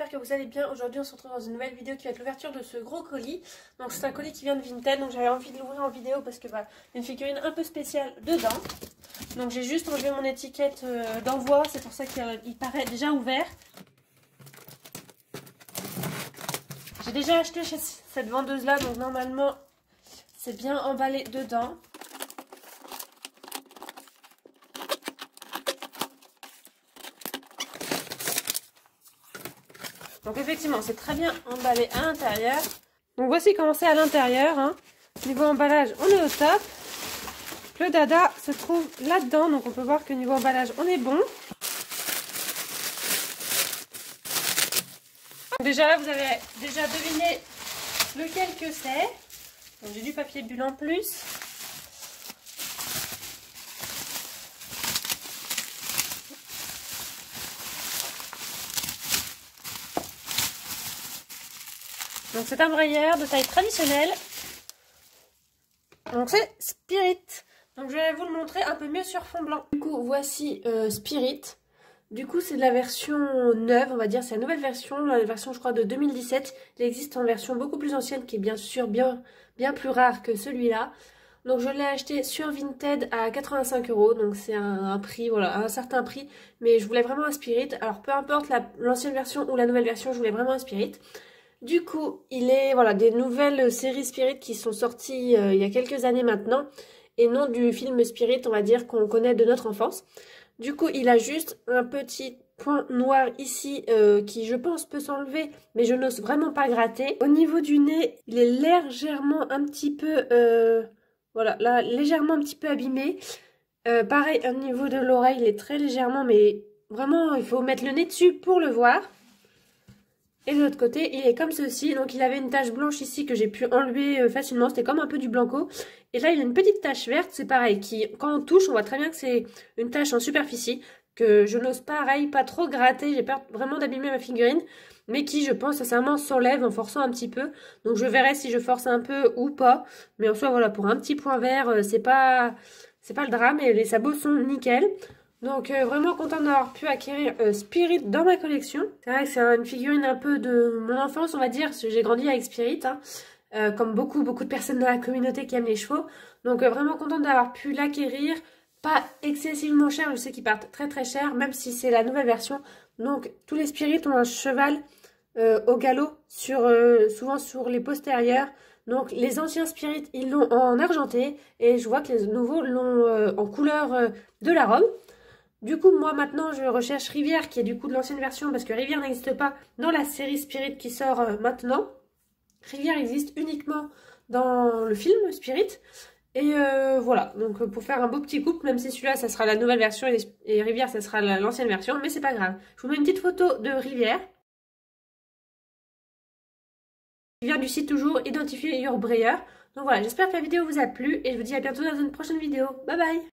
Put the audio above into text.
j'espère que vous allez bien. Aujourd'hui on se retrouve dans une nouvelle vidéo qui va être l'ouverture de ce gros colis. Donc c'est un colis qui vient de Vinted, donc j'avais envie de l'ouvrir en vidéo parce que il y a une figurine un peu spéciale dedans. Donc j'ai juste enlevé mon étiquette d'envoi, c'est pour ça qu'il paraît déjà ouvert. J'ai déjà acheté chez cette vendeuse là, donc normalement c'est bien emballé dedans. Donc effectivement, c'est très bien emballé à l'intérieur. Donc voici comment c'est à l'intérieur. Hein. Niveau emballage, on est au top. Le dada se trouve là-dedans. Donc on peut voir que niveau emballage, on est bon. Donc déjà là, vous avez déjà deviné lequel que c'est. Donc j'ai du papier bulle en plus. Donc c'est un brailleur de taille traditionnelle. Donc c'est Spirit. Donc je vais vous le montrer un peu mieux sur fond blanc. Du coup voici Spirit. Du coup c'est de la version neuve, on va dire. C'est la nouvelle version, la version je crois de 2017. Il existe en version beaucoup plus ancienne qui est bien sûr bien plus rare que celui-là. Donc je l'ai acheté sur Vinted à 85 €. Donc c'est un prix, voilà, un certain prix. Mais je voulais vraiment un Spirit. Alors peu importe l'ancienne version ou la nouvelle version, je voulais vraiment un Spirit. Du coup, il est voilà des nouvelles séries Spirit qui sont sorties il y a quelques années maintenant et non du film Spirit, on va dire, qu'on connaît de notre enfance. Du coup, il a juste un petit point noir ici qui, je pense, peut s'enlever, mais je n'ose vraiment pas gratter. Au niveau du nez, il est légèrement un petit peu, voilà, là, légèrement un petit peu abîmé. Pareil, au niveau de l'oreille, il est très légèrement, mais vraiment, il faut mettre le nez dessus pour le voir. Et de l'autre côté, il est comme ceci. Donc, il avait une tache blanche ici que j'ai pu enlever facilement. C'était comme un peu du blanco. Et là, il a une petite tache verte. C'est pareil. Quand on touche, on voit très bien que c'est une tache en superficie. Que je n'ose pareil, pas trop gratter. J'ai peur vraiment d'abîmer ma figurine. Mais qui, je pense, sincèrement, s'enlève en forçant un petit peu. Donc, je verrai si je force un peu ou pas. Mais en soi, voilà, pour un petit point vert, c'est pas le drame. Et les sabots sont nickel. Donc vraiment contente d'avoir pu acquérir Spirit dans ma collection. C'est vrai que c'est une figurine un peu de mon enfance, on va dire, parce que j'ai grandi avec Spirit, hein, comme beaucoup de personnes dans la communauté qui aiment les chevaux. Donc vraiment contente d'avoir pu l'acquérir, pas excessivement cher, je sais qu'ils partent très très cher, même si c'est la nouvelle version. Donc tous les Spirit ont un cheval au galop, souvent sur les postérieurs. Donc les anciens Spirit, ils l'ont en argenté, et je vois que les nouveaux l'ont en couleur de la robe. Du coup, moi, maintenant, je recherche Rivière, qui est du coup de l'ancienne version, parce que Rivière n'existe pas dans la série Spirit qui sort maintenant. Rivière existe uniquement dans le film Spirit. Et voilà, donc pour faire un beau petit couple, même si celui-là, ça sera la nouvelle version, et Rivière, ça sera l'ancienne version, mais c'est pas grave. Je vous mets une petite photo de Rivière. Rivière du site toujours, Identify Your Brayer. Donc voilà, j'espère que la vidéo vous a plu, et je vous dis à bientôt dans une prochaine vidéo. Bye bye!